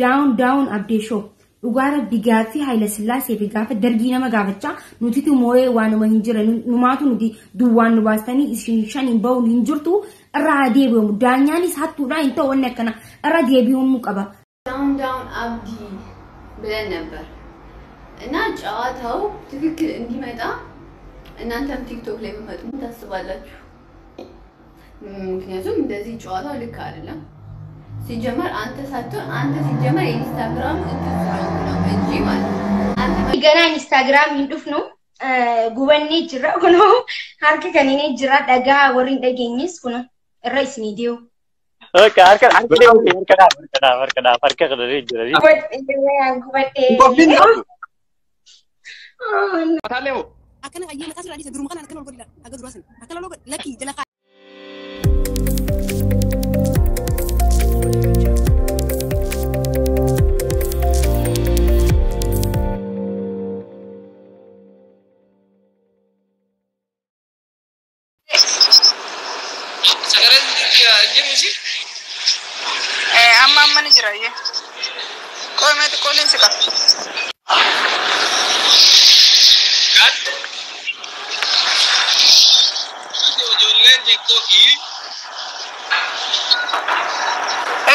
down update show ugara bigati hayla sillase bigafa dargina magafacha nutiti moye wanuma hinjira numatu nuti duwan wastani ishinshan imbaw hinjurtu radie bo danyani sattu da into wonnekana radie bi hum qaba down abdi ብለን ነበር እና ጫዋታው ትክክል እንዲመጣ እናንተም ቲክቶክ ላይ መመጡ ታስባላችሁ ምክንያቱም እንደዚህ ጫዋታው ልክ አይደለም ሲጀመር አንተ ሳትሆን አንተ ሲጀመር ኢንስታግራም እንትስራው ነው እንጂ ማለት አንተ ገና ኢንስታግራም ይንዱፍ ነው ጉበኔ ጅራ ሆኖ harka kanine jira daga warin dagenyis kuno rais ni dio okay harka kada jira gubate matalewo akana ayyana tasira di sedurung kan akana lo godila aga durasan akana lo laki jela amma man jiraye ko me to kolin sika kat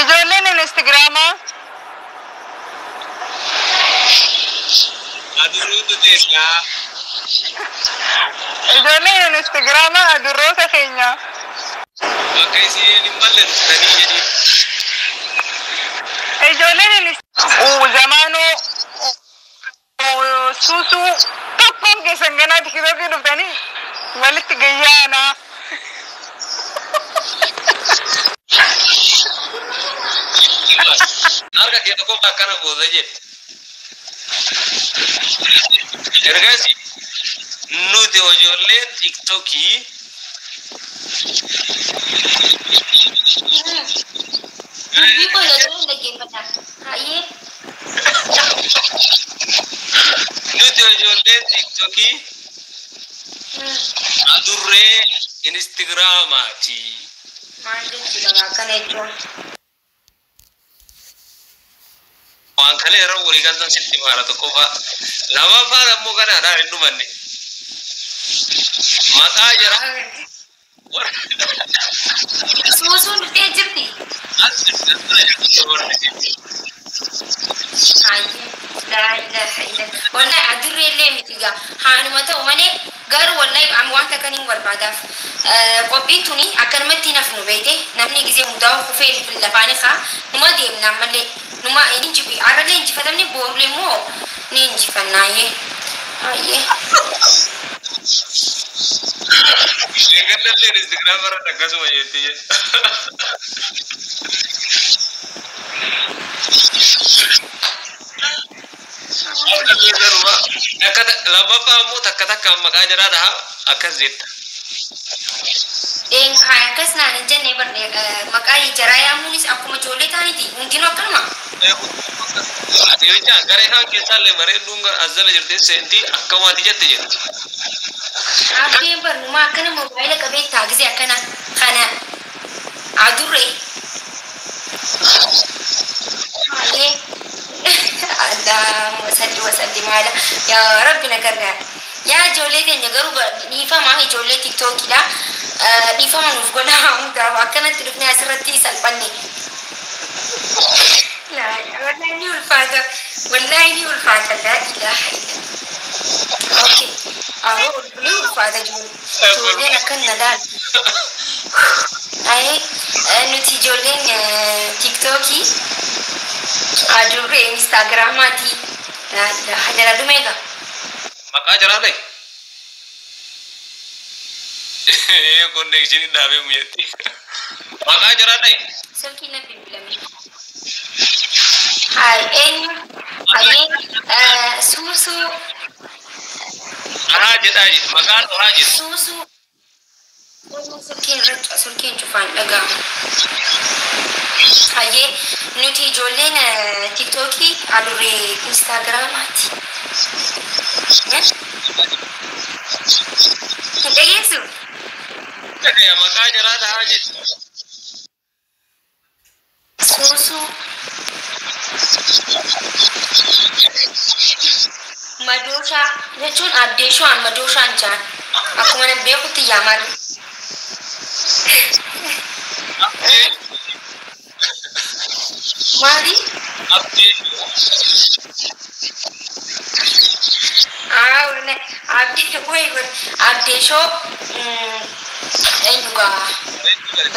jolen in Instagram aduru to desha jolen in Instagram aduru sa kenya kaisi ni malen tani jadi jolen zamano susu tapon ke sangana dikiro ke dutani walit gayana narga dia ko bakana boda je ergasi nu de ojolle tiktoki ini ko yodon lagi pata aye nu de ojolle tiktoki adurre Instagram ati mande sila kan echo wankale ro uri galdan sitti mara to ko fa lama fara mo kana da indu manne mata jara susu nute jirti la ilaha illa wallahi adurre le mitiga hanu mata umane gar wallahi am wanta kanin warbada qobituni akarmati nafnu beite namni gize mudaw khufel fil lafaniha numa dem namale numa inji bi arale inji fatamni borle mo ni inji fanaye aye Segendalle Instagram ara tagasu mayeti nakata lama famu takata maka jara da akazit den kaya kasna ni jenne barne makai jara ya munis aku majole tani ti ungino kalma adiricha gare ha kesalle mare dunga azale jirte senti akkamati jette je abdi bar numa kana mobile ka be tagzi akana khana adure aye Allah wasalli mala ya rabbi nakarna ya jole den jagaru ba ni fa ma jole tiktok da ni fa ma nuf gona amda akana tilufni asrati salbanni la wallahi ni ulfata la ilaha illa okay aho ni ulfata jole na kan nadal ay nuti jole tiktoki adure Instagram ati la ilaha illa dumega maka jara dai connection dabe muyati maka jara dai salki na bibilami hai susu haji daji maka haji susu sulkin cufan daga haye nuti jolen tiktoki adure Instagram ati ya yesu ya maka jara da haji susu Madosha jechuun abdeeshaan madooshaan jaan akkuma nan beekutti yaamal maali wala abdeeshoo eenyugaa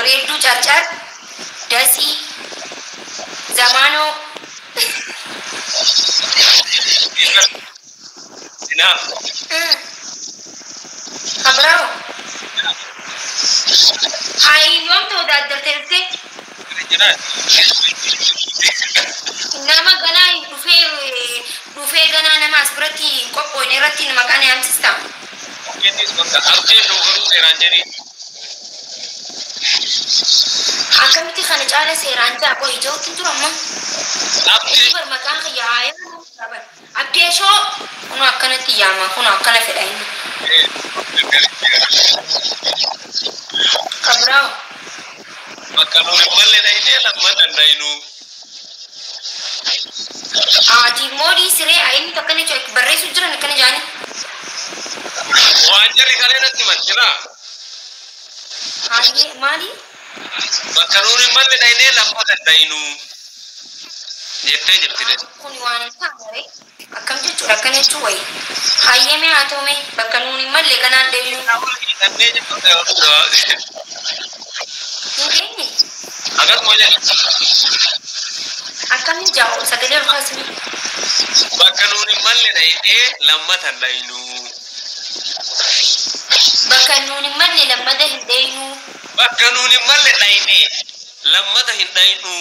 reedduu carcar dasii zamaanoo Enough. Abrao. Hai, non to da darte. Nama gana dufe gana nama asprati kopo ne rati nama gana am system. Ketis kota update hogaru seranjeri. Akamiti khana chala seranja ko ijo tintu amma. Update Bar makan khaya update show kuno akkana tiyama kuno akkana fedai. Abrao. Makano malle dai ne lamma dai nu. Ati modi sire ayin takane chek barre sujra nakane jani. Wanjari kale natti manchina. Haye mali. Makano malle dai ne lamma dai nu. Jette jette. Kuni wana tangare. Akam jechu rakane chuwai. Haye me atome bakkanuni malle kana deyu. Tanne jette odo. Ini. Agar moja. Akam jauh sagale khasmi. Bakkanuni malle dai ne lamma dai nu. Bakkanuni malle lamma dai nu. Bakkanuni malle dai ne lamma dai nu.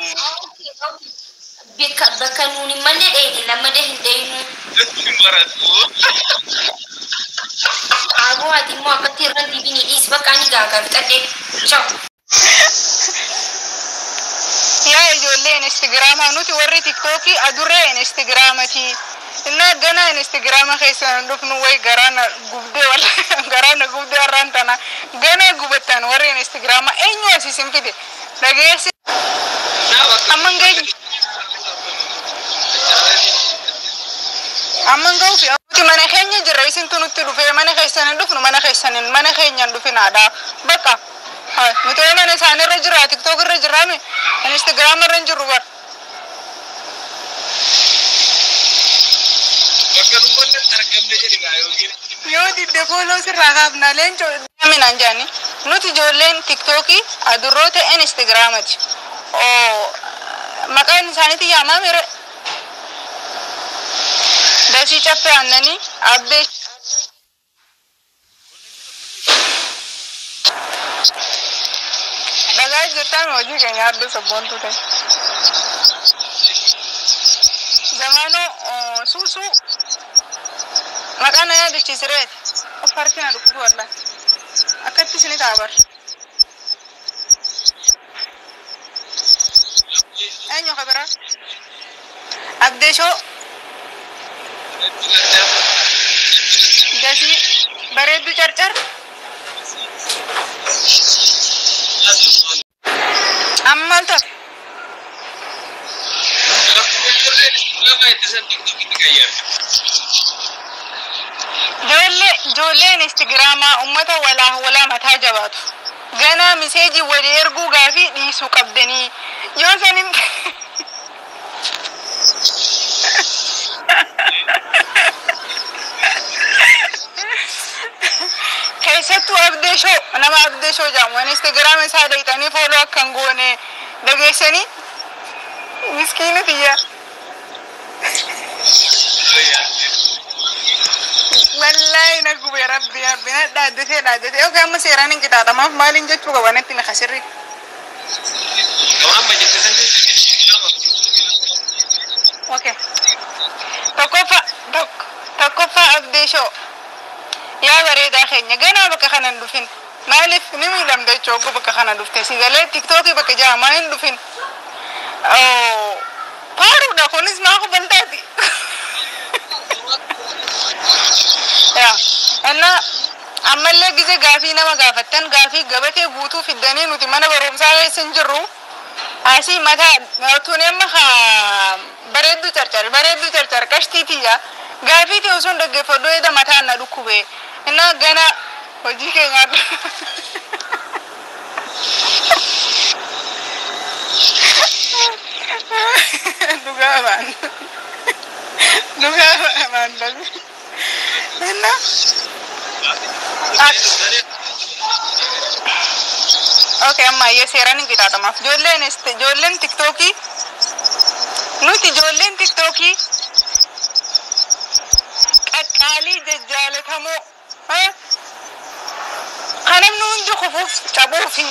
Bakkanuni malle dai lamma dai nu. Maratu. Aku ati mo akati ran dibini is bakani gaga tade. Ciao. Ya ijoollee Instagram nuti warri TikTokii adurree Instagramati. Inna gana Instagram keessan dhufnu way garana gubdee wala garana gubdee arrantana gana gubatan warri Instagram eenyu asiisin fide dhageessi amman gaufi ati mana keenya jirra isin tunutti dhufe mana keessan dhufnu mana keenyan dhufinaadha bakka nuti mana isaanii irra jira TikTok irra jirame Instagram irra jiru bar yo didde follow sirraa kaafna leenco minaan jaani nuti ijoolleen TikTokii adurroota Instagramati maqaan isaaniitti yaamaa mire dasii caffee aannanii abbee dhagaa jirtaan hojii keenya adda sabboontu ta'e zamaanoo suusuu maqaan yaadachiisireeti of harkina dhukkubu wallaan akkatti isini taabar eenyu kabira abdeeshoo dasii bareeddu carcar ammal tafe ijoolleen Instagramaa ummata walaa mataa jabaatu gana miseejii walii erguu gaafii dhiisuu qabdanii yoo sanin keessattuu abdeeshoo nama abdeeshoo jedhamu Instagram isaa dhaqxanii follow akkan goone dhageessanii miskiina tiyya wallahi na gube rabbi na dhaaddatee okay amma seeraan hin qixaadhamaaf maaliin jechuu qabanatti na kasirri okay tokkoffaa abdeeshoo yaa bareedaa keenya ganaa bakka kanan dhufin maaliif ni miidhamte jechuudha bakka kana dhufte sigalee TikTokii bakka jaamaa hin dhufin faaruudha kunis naa kubaltaati yaa enna ammallee gize gaafii nama gaafattan gaafii gabatee guutuu fiddanii nuti mana barumsaa keessa hin jirru asii mataa tuun amma bareeddu bareedu carcar kashtiitiya gaafii ta'u sun dhaggeeffadhu eeda mataan na dhukkube innaa gana hojii keenya dhugaa baan innaa okay amma ye seeraan hin qixaatamaaf ijoolleen tiktookii nuti ijoolleen tiktookii qaqqaalii jajjaalatamoo kan namni hundi kufuuf cabuu fi